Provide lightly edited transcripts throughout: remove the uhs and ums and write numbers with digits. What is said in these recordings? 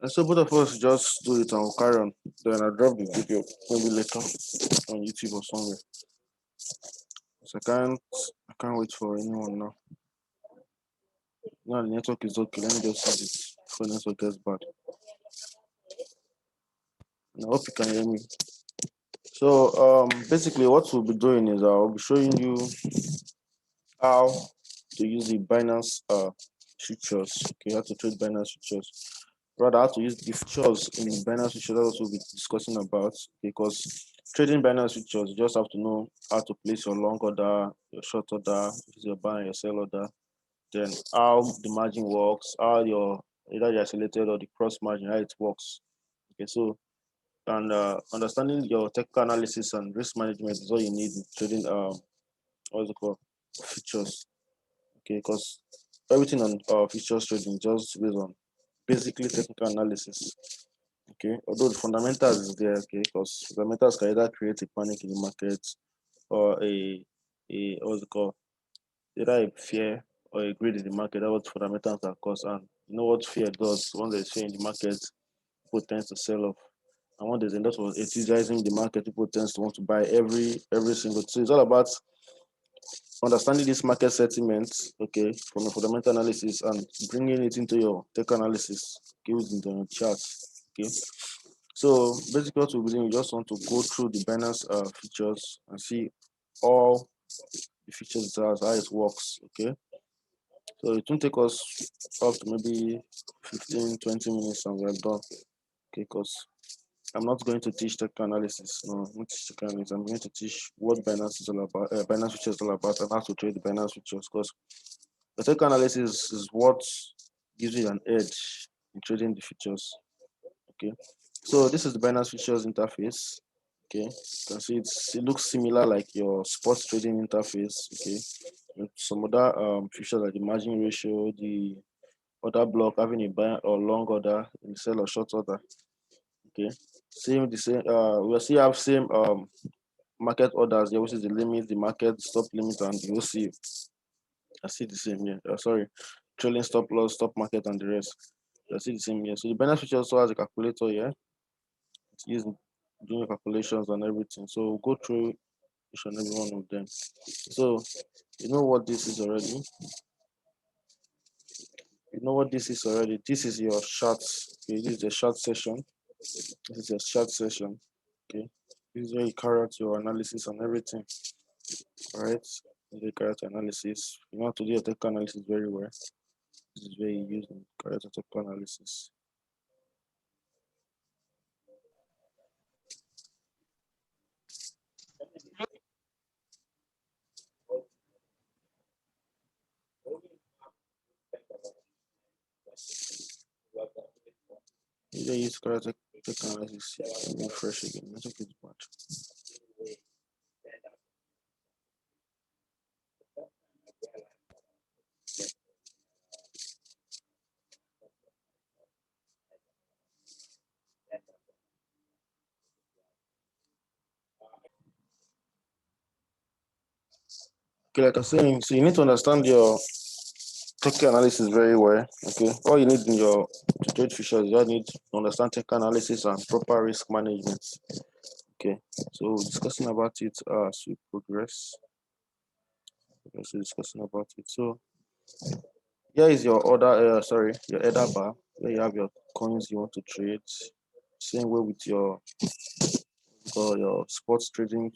And so both of us just do it and we'll carry on. Then I'll drop the video maybe later on YouTube or somewhere. So I can't wait for anyone now. Now the network is okay. Let me just use it before the network gets bad. And I hope you can hear me. So basically what we'll be doing is I'll be showing you how to use the Binance futures. Okay, how to trade Binance futures. Rather, how to use the futures in Binance futures. That's what we'll be discussing about. Because trading Binance futures, you just have to know how to place your long order, your short order, your buy and your sell order. Then how the margin works, how your either the isolated or the cross margin, how it works. Okay, so and understanding your technical analysis and risk management is all you need in trading what's it called, futures. Okay, because everything on futures trading just based on basically technical analysis. Okay, although the fundamentals is there. Okay, because fundamentals can either create a panic in the market or a what's it called, either a fear or a greed in the market. That's what fundamentals are cause. And you know what fear does? Once there's fear in the market, people tend to sell off. And when there's a lot of enthusiasm in the market, people tend to want to buy every single. So it's all about understanding this market sentiments, okay, from a fundamental analysis and bringing it into your tech analysis, okay, using the charts, okay. So basically, what we're doing, we just want to go through the Binance features and see all the features it has, how it works, okay. So it won't take us up to maybe 15-20 minutes and we're done, okay, because I'm not going to teach tech analysis. No, I'm not teaching tech analysis. I'm going to teach what Binance is all about, Binance Futures is all about, and how to trade the Binance Futures. Because the tech analysis is what gives you an edge in trading the futures. Okay, so this is the Binance Futures interface. Okay, you can see it looks similar like your sports trading interface. Okay, with some other features like the margin ratio, the order block, having a buy or long order, and sell or short order. Okay, same we still have same market orders here, which is the limit, the market stop limit, and the OC. I see the same here. Sorry, trailing stop loss, stop market, and the rest. I see the same here. So the benefit also has a calculator here. It's used doing calculations and everything. So we'll go through each and every one of them. So you know what this is already. You know what this is already. This is your charts. Okay, this is the chart session. This is your chart session. Okay, this is where you carry out your analysis and everything. All right, the character analysis. You know how to do your tech analysis very well. This is where you use character tech analysis. You use character tech analysis. Let me refresh again. Let's look at the match. Okay, like I was saying, so you need to understand your tech analysis very well. Okay, all you need in your to trade futures, you just need to understand tech analysis and proper risk management. Okay, so discussing about it as we progress. Also discussing about it. So here is your order. Sorry, your order bar where you have your coins you want to trade. Same way with your sports trading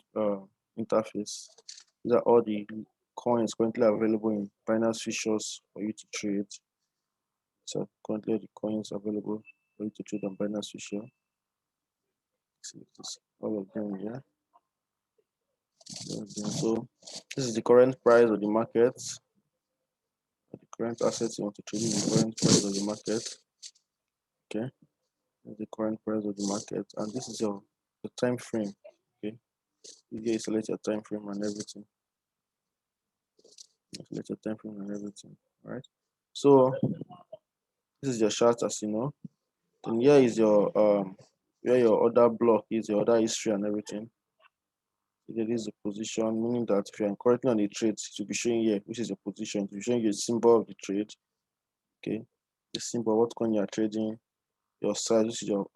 interface. These are all the coins currently available in Binance Futures for you to trade. So currently the coins available for you to trade on Binance Futures. See this, all of them here. So this is the current price of the market. The current assets you want to trade is the current price of the market. Okay, this is the current price of the market, and this is your time frame. Okay, you select your time frame and everything. Select your time frame and everything. All right. So this is your chart, as you know. Then here is your where your order block is, your order history and everything. There is a position, meaning that if you're currently on the trade, it will be showing here, which is your position. It will be showing you a symbol of the trade. Okay, the symbol, what coin you are trading, your size, which is your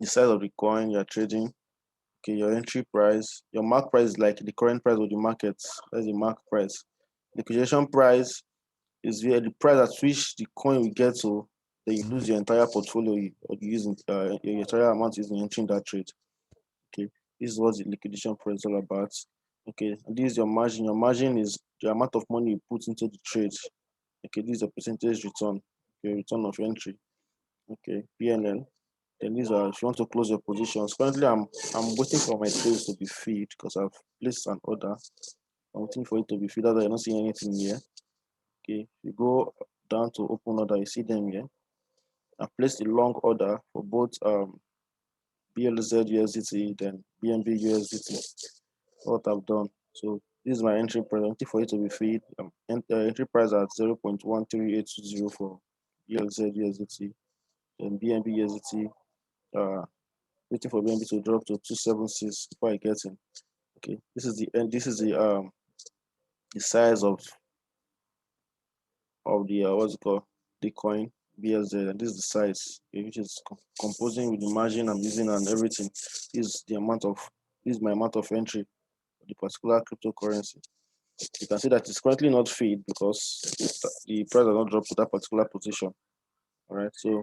the size of the coin you are trading. Okay, your entry price, your mark price is like the current price of the market. That's the mark price. Liquidation price is where the price at which the coin will get to, then you lose your entire portfolio or you use your entire amount is entering that trade. Okay, this is what the liquidation price is all about. Okay, and this is your margin. Your margin is the amount of money you put into the trade. Okay, this is a percentage return. Okay, return of entry. Okay, PNL. Then these are if you want to close your positions. Currently, I'm waiting for my trades to be filled because I've placed an order. I'm waiting for it to be filled. That's why I don't see anything here. Okay, you go down to open order, you see them here. I placed a long order for both BLZ USDT, then BNB USDT. What I've done. So this is my entry price. I'm waiting for it to be filled. Entry price at 0.13820 for BLZ USDT, then BNB USDT. Waiting for BNB to drop to 276 before I get in. Okay, this is the end. This is the size of the what's it called, the coin BSZ, and this is the size, okay, which is composing with the margin I'm using and everything. Is the amount of this is my amount of entry for the particular cryptocurrency. You can see that it's currently not filled because the price has not dropped to that particular position. All right, so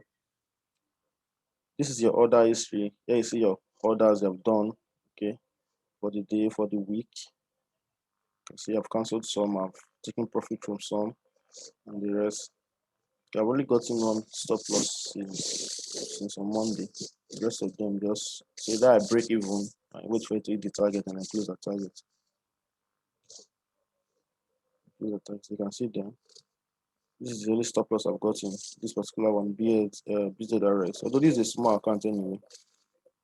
this is your order history. Here you see your orders you have done. Okay, for the day, for the week. You can see I've cancelled some, I've taken profit from some, and the rest. I've only gotten one stop loss since on Monday. The rest of them just say that I break even, I wait for it to hit the target and I close the target. Close the target. You can see them. This is the only stop loss I've gotten. This particular one, BZRX. Although this is a small account anyway.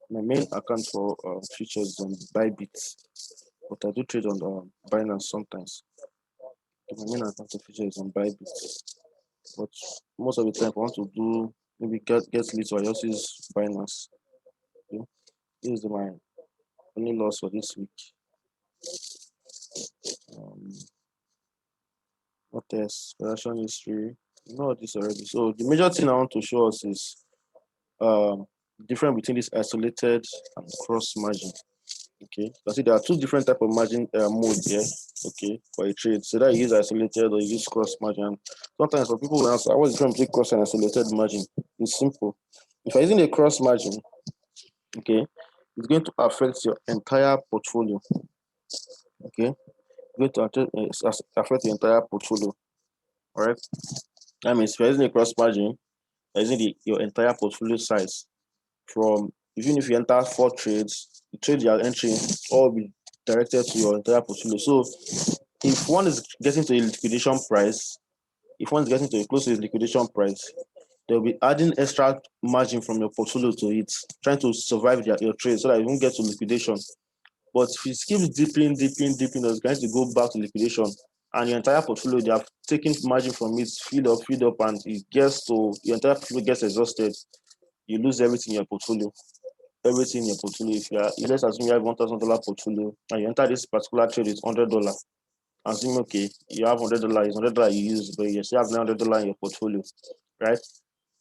My main account for futures is on Bybit, but I do trade on Binance sometimes. My main account for futures is on Bybit, but most of the time, if I want to do maybe get little, I just use Binance. Okay? This is my only loss for this week. Um, what else? Production history. You know this already. So the major thing I want to show us is difference between this isolated and cross margin. Okay, you see there are two different type of margin modes here. Okay, for a trade. So that you use isolated or you use cross margin. Sometimes for people who ask, what is the difference between cross and isolated margin? It's simple. If you're using a cross margin, okay, it's going to affect your entire portfolio. Okay, it's going to affect the entire portfolio. All right. That means if you're using a cross margin, you're using your entire portfolio size from even if you enter 4 trades, the trade you are entering all will be directed to your entire portfolio. So if one is getting to a liquidation price, if one is getting to a close to a liquidation price, they'll be adding extra margin from your portfolio to it, trying to survive your trade so that you won't get to liquidation. But if it keeps dipping, it's going to go back to liquidation. And your entire portfolio, they have taken margin from it, feed up, and it gets to your entire portfolio gets exhausted. You lose everything in your portfolio. Everything in your portfolio. If you are, let's assume you have $1,000 portfolio and you enter this particular trade with $100. Assume okay, you have $100, it's $100 you use, but you still have $900 in your portfolio, right?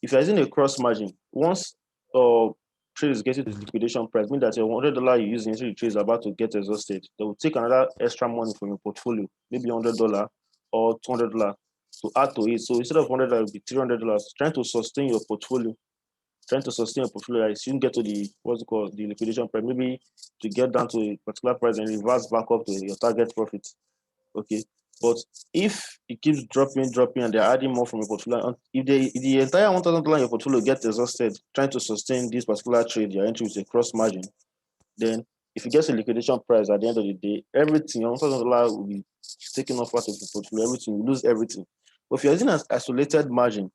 If you're using a cross margin, once trade is getting to the liquidation price, mean that your $100 you use in the trade is about to get exhausted. They will take another extra money from your portfolio, maybe $100 or $200 to add to it. So instead of $100, it will be $300, trying to sustain your portfolio. Trying to sustain a portfolio, you shouldn't get to the what's it called, the liquidation price, maybe to get down to a particular price and reverse back up to your target profit. Okay, but if it keeps dropping, and they're adding more from your portfolio, if the entire $1,000 in your portfolio gets exhausted trying to sustain this particular trade you're entering with a cross margin, then if you get a liquidation price at the end of the day, everything, your $1,000 will be taken off out of the portfolio, everything, you lose everything. But if you're using an isolated margin,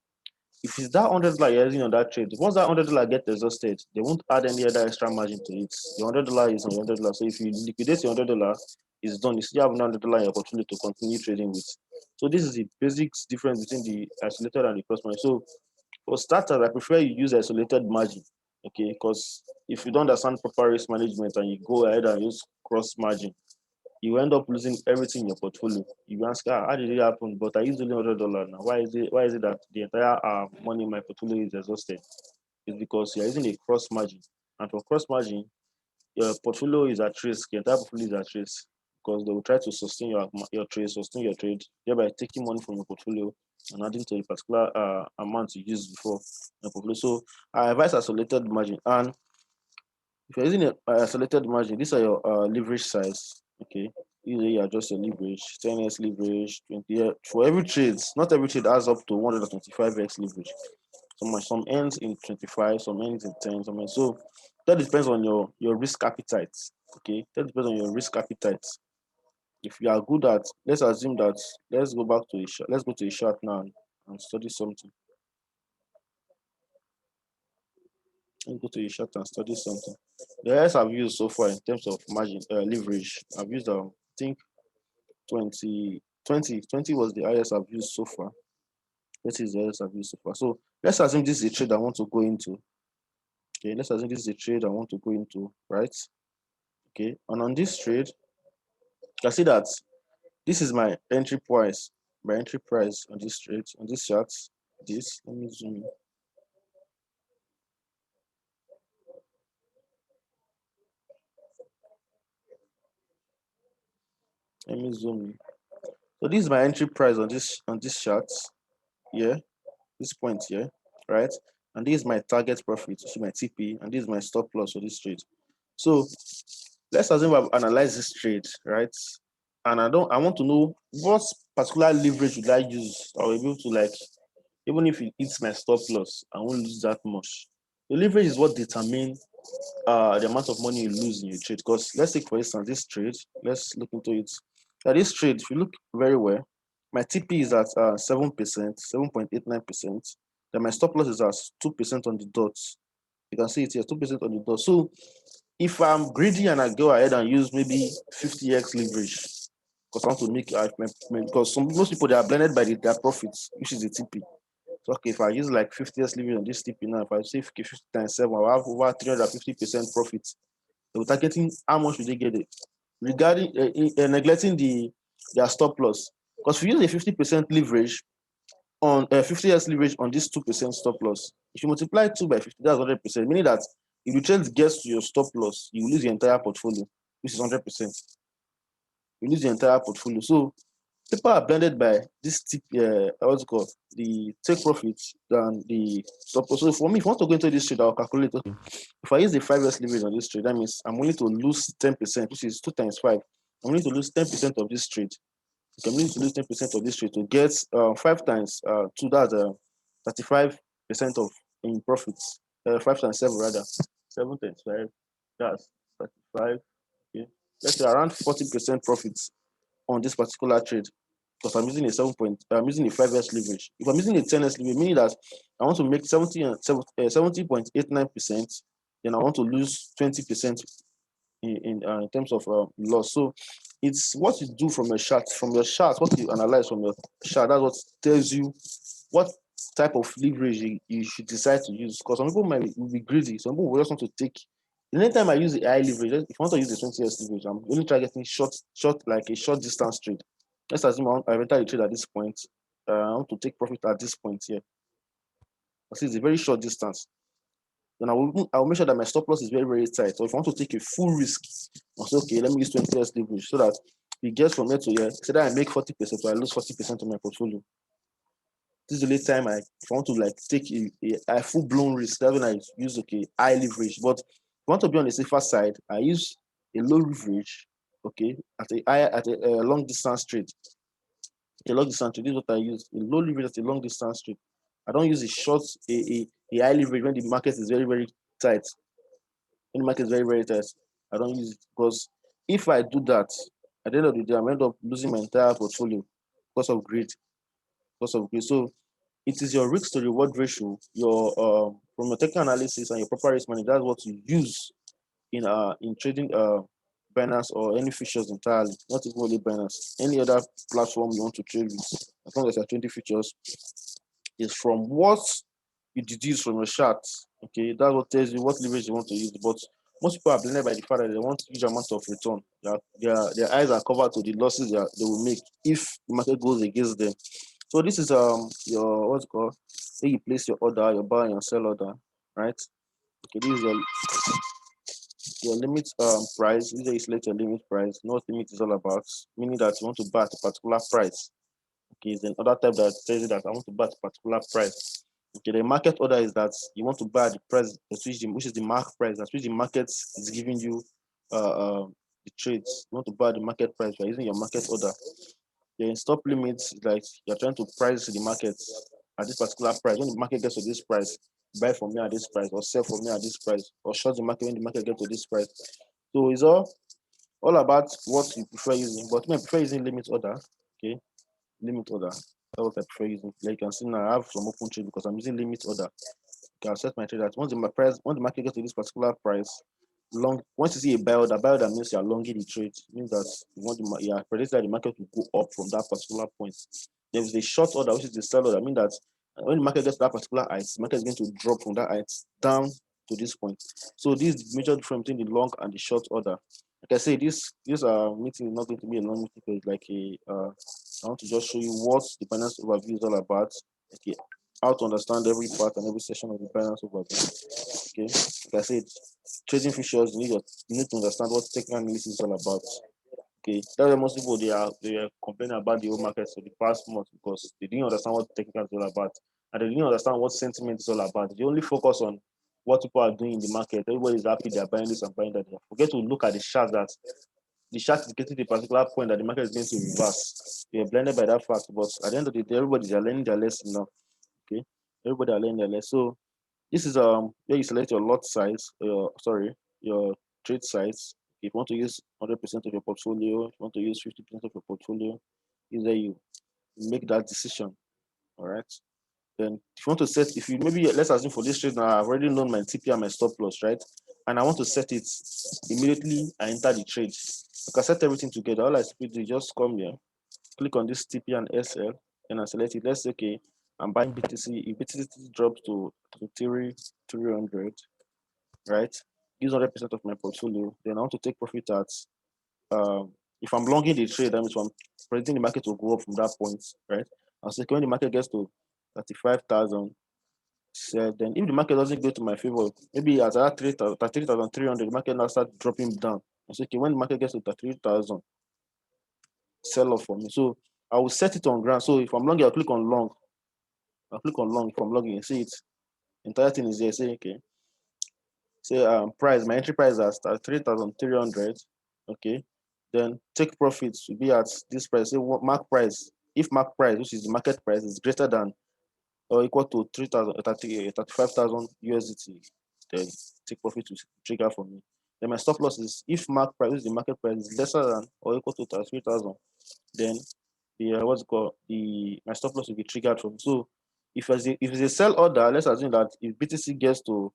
if it's that $100 you're using on that trade, once that $100 gets exhausted, they won't add any other extra margin to it. Your $100 is on your $100. So if you liquidate your $100, it's done. You still have $100 in your portfolio to continue trading with. So this is the basics difference between the isolated and the cross margin. So for starters, I prefer you use isolated margin. Okay, because if you don't understand proper risk management and you go ahead and use cross margin, you end up losing everything in your portfolio. You ask, how did it happen? But I used only $100 now. Why is it that the entire money in my portfolio is exhausted? It's because you're using a cross margin. And for cross margin, your portfolio is at risk, your entire portfolio is at risk because they will try to sustain sustain your trade, thereby taking money from your portfolio and adding to the particular amount you used before your portfolio. So I advise isolated margin. And if you're using a isolated margin, these are your leverage size. Okay, usually you adjust your leverage, 10x leverage, 20 for every trade. Not every trade has up to 125x leverage. Some ends in 25, some ends in 10, some ends. So that depends on your risk appetite. Okay, that depends on your risk appetite. If you are good at, let's assume that, let's go back to a chart. Let's go to a chart now and study something. Let's go to a chart and study something. The highest I've used so far in terms of margin leverage, I've used I think 20 was the highest I've used so far. This is the highest I've used so far. So let's assume this is a trade I want to go into. Okay, let's assume this is a trade I want to go into, right? Okay, and on this trade, you can see that this is my entry price. My entry price on this trade, on this chart. Let me zoom in. Let me zoom in. So this is my entry price on this chart. Yeah, this point here, right? And this is my target profit, which is my TP, and this is my stop loss for this trade. So let's assume I've analyzed this trade, right? And I want to know what particular leverage would I use. I'll be able to, like, even if it hits my stop loss, I won't lose that much. The leverage is what determines the amount of money you lose in your trade. Because let's take, for instance, this trade. Let's look into it. Now, this trade, if you look very well, my TP is at 7%, 7.89%. Then my stop loss is at 2% on the dots. You can see it here, 2% on the dot. So if I'm greedy and I go ahead and use maybe 50x leverage, because I want to make, because most people, they are blended by their profits, which is the TP. So okay, if I use like 50x leverage on this TP now, if I say 50 times 7, I'll have over 350% profit. So targeting, how much will they get it? Regarding neglecting their stop loss. Because if you use a 50% leverage on 50x leverage on this 2% stop loss, if you multiply 2 by 50, that's 100%, meaning that if the trade gets to your stop loss, you lose your entire portfolio, which is 100%. You lose your entire portfolio. So people are blended by this what's it called, the take profits than the stop loss. So for me, if I want to go into this trade, I'll calculate, okay, if I use the 5x leverage on this trade, that means I'm only to lose 10%, which is 2 times 5. I'm only to lose 10% of this trade. You can to lose 10% of this trade to get 5 times 2, that's 35% of in profits. 5 times 7 rather. 7 times 5, that's 35. Okay. Let's say around 40% profits on this particular trade. Because I'm using a I'm using a 5x leverage. If I'm using a 10x leverage, meaning that I want to make 70.89%, then I want to lose 20% in terms of loss. So it's what you do from your chart. From your chart, what you analyze from your chart, that's what tells you what type of leverage you should decide to use. Because some people will be greedy. Some people will just want to take. Anytime I use the high leverage, if I want to use the 20x leverage, I'm only targeting short, like a short distance trade. Let's assume I enter the trade at this point. I want to take profit at this point here. Because it's a very short distance. Then I'll make sure that my stop loss is very, very tight. So if I want to take a full risk, I'll say, okay, let me use 20x leverage so that it gets from here to here. So that I make 40%, so I lose 40% of my portfolio. This is the only time if I want to like take a full-blown risk, that's when I use, okay, high leverage. But if I want to be on the safer side, I use a low leverage, okay, at a long distance trade. A long distance trade, this is what I use. A low leverage at a long distance trade. I don't use a short, a high leverage when the market is very, very tight. When the market is very, very tight, I don't use it, because if I do that, at the end of the day, I end up losing my entire portfolio because of greed. Because of greed. So it is your risk to reward ratio, your from your technical analysis and your proper risk management. That's what you use in trading Binance or any futures entirely, not even only Binance. Any other platform you want to trade with, as long as you're trading futures, is from what you deduce from your chart. Okay, that's what tells you what leverage you want to use. But most people are blinded by the fact that they want huge amount of return. Their eyes are covered to the losses they will make if the market goes against them. So this is your what's it called? When you place your order, your buy and your sell order, right? Okay, this is your limit price. Usually you select your limit price. You know what limit is all about, meaning that you want to buy at a particular price. Okay, then other type that tells you that I want to buy at a particular price. Okay, the market order is that you want to buy at the price which is the mark price, that's which the market is giving you the trades. You want to buy at the market price by using your market order. The stop limits is like you're trying to price the market at this particular price. When the market gets to this price, buy for me at this price, or sell for me at this price, or short the market when the market gets to this price. So it's all about what you prefer using. But me, I prefer using limit order. Okay, limit order. That's what I prefer using. Like you can see now, I have some open trade because I'm using limit order. Okay, I'll set my trade that once the market gets to this particular price, once you see a buy order means you're longing the trade. It means that you are predicting that the market will go up from that particular point. There's the short order, which is the sell order. I mean that when the market gets to that particular height, the market is going to drop from that height down to this point. So this is the major difference between the long and the short order. Like I say, this meeting is not going to be a long meeting, it's like I want to just show you what the Binance overview is all about. Okay, how to understand every part and every section of the Binance overview. Okay, like I said, trading futures, you need to understand what technical analysis is all about. Okay, that's why most people they are complaining about the whole market for the past month because they didn't understand what technical is all about, and they didn't understand what sentiment is all about. They only focus on what people are doing in the market. Everybody is happy, they are buying this and buying that. They forget to look at the chart that the chart is getting to a particular point that the market is going to reverse. They are blinded by that fact, but at the end of the day, everybody is learning their lesson now. Okay, everybody are learning their lesson. So this is where you select your lot size, your trade size. If you want to use 100% of your portfolio, if you want to use 50% of your portfolio, is there you make that decision. All right. Then if you want to set, if you maybe let's assume for this trade now, I've already known my TP and my stop loss, right? And I want to set it immediately. I enter the trade. I can set everything together. All I do is just come here, click on this TP and SL, and I select it. Let's say okay, I'm buying BTC. If BTC drops to 300, right? Use 100% of my portfolio. Then I want to take profit at if I'm longing the trade, that means I'm predicting the market will go up from that point, right? I'll say when the market gets to 35,000, so then if the market doesn't go to my favor, maybe at that 33,300, the market now start dropping down. I say okay, when the market gets to 33,000, sell off for me. So I will set it on ground. So if I'm long, I'll click on long. I'll click on long. If I'm logging, see it. Entire thing is there. Say okay. Say price. My entry price is at 3,300. Okay. Then take profits to be at this price. Say what mark price. If mark price, which is the market price, is greater than or equal to 35,000 USDT, then take profit to trigger for me. Then my stop loss is if mark price, which is the market price, is lesser than or equal to 33,000, then the what's it called my stop loss will be triggered from. So if it's a sell order, let's assume that if BTC gets to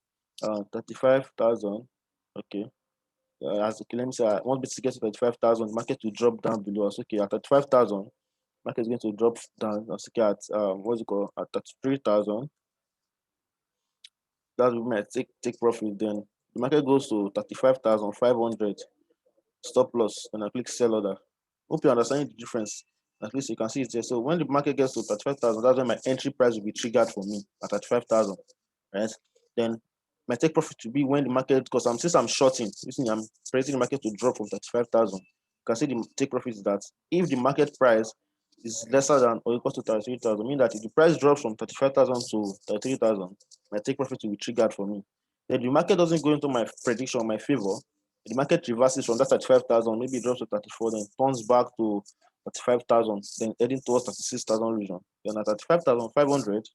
35,000, okay, as okay, let me say once BTC gets to 35,000, market will drop down below us. Okay, at 35,000, market is going to drop down. Okay, at what's it called at 33,000. That's when I take profit. Then the market goes to 35,500. Stop loss, and I click sell order. Hope you understand the difference. At least you can see it there. So when the market gets to 35,000, that's when my entry price will be triggered for me at 35,000, right? Then my take profit will be when the market, because since I'm shorting, I'm predicting the market to drop from 35,000. You can see the take profit is that if the market price is lesser than or equal to 33,000, meaning that if the price drops from 35,000 to 33,000, my take profit will be triggered for me. Then the market doesn't go into my prediction, my favor, the market reverses from that 35,000, maybe it drops to 34, then turns back to 35,000, then heading towards 36,000 region. Then at 35,500,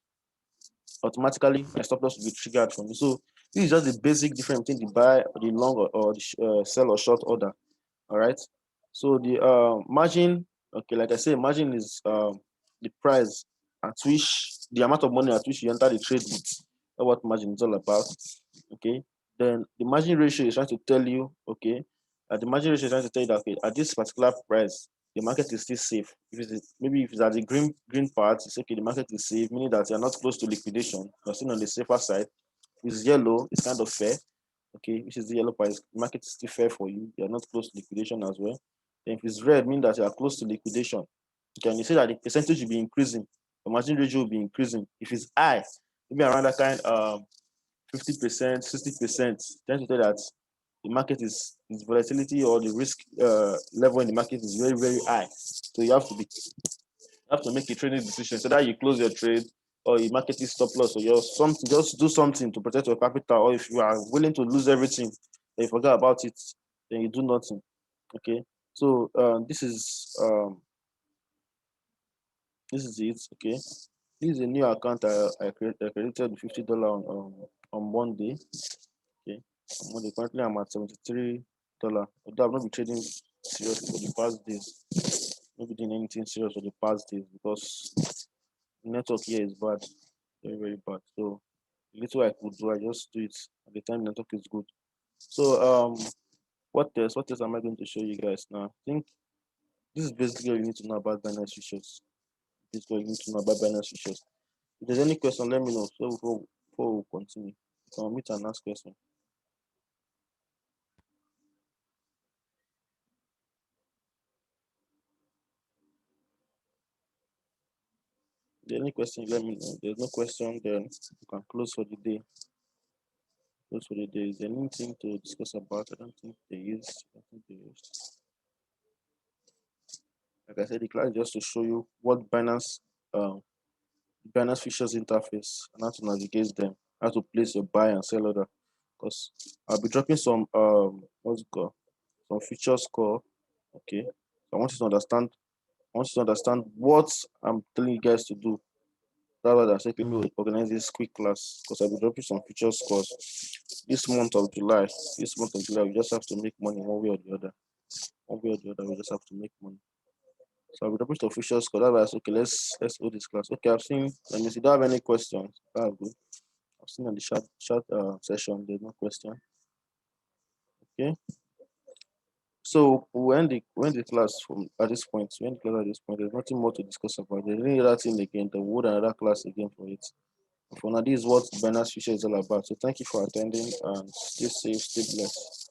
automatically my stop loss will be triggered for me. So this is just the basic difference between the buy, the long, or the sell or short order. All right. So the margin, okay, like I said, margin is the price at which the amount of money at which you enter the trade with. That's what margin is all about. Okay. Then the margin ratio is trying to tell you, okay, the margin ratio is trying to tell you that okay, at this particular price, the market is still safe. Maybe if it's at the green part, it's okay, the market is safe, meaning that you're not close to liquidation, you're still on the safer side. If it's yellow, it's kind of fair. okay, which is the yellow part, the market is still fair for you. You are not close to liquidation as well. Then if it's red, mean that you are close to liquidation. Can you say that the percentage will be increasing, the margin ratio will be increasing? If it's high, maybe around that kind 50%, 60%, tend to tell that the market is volatility, or the risk level in the market is very, very high. So you have to make a trading decision, so that you close your trade, or you market is stop loss, or you're something, just do something to protect your capital. Or if you are willing to lose everything, then you forget about it, then you do nothing. Okay. So this is it. Okay. This is a new account I created with $50 on Monday. Okay. On Monday, currently I'm at $73. Although I've not been trading seriously for the past days. Not been doing anything serious for the past days, because the network here is bad, very, very bad. So the little I could do, I just do it at the time the network is good. So what else am I going to show you guys now? I think this is basically all you need to know about Binance Futures. This is what you need to know about Binance Futures. If there's any question, let me know. So before we continue, you can meet and ask question. If there's any question, let me know. If there's no question, then you can close for the day. Close for the day. Is there anything to discuss about? I don't think there is. I think there is. Like I said, the class is just to show you what Binance Futures Interface, and how to navigate them, how to place your buy and sell order. Because I'll be dropping some what's it called? Some futures call. Okay. So I want you to understand. I want you to understand what I'm telling you guys to do. Rather than say, let me organize this quick class, because I'll be dropping some futures calls this month of July. This month of July, we just have to make money one way or the other. One way or the other, we just have to make money. So I'll be dropping some futures call. Otherwise, okay, let's hold this class. Okay, I've seen. Let me see. Do I have any questions? That's good. I've seen on the chat session. There's no question. Okay. So when the class from at this point, when the class at this point, there's nothing more to discuss about. There's any other thing again. Then we'll hold another class again for it. For now, this is what Binance Future is all about. So thank you for attending, and stay safe, stay blessed.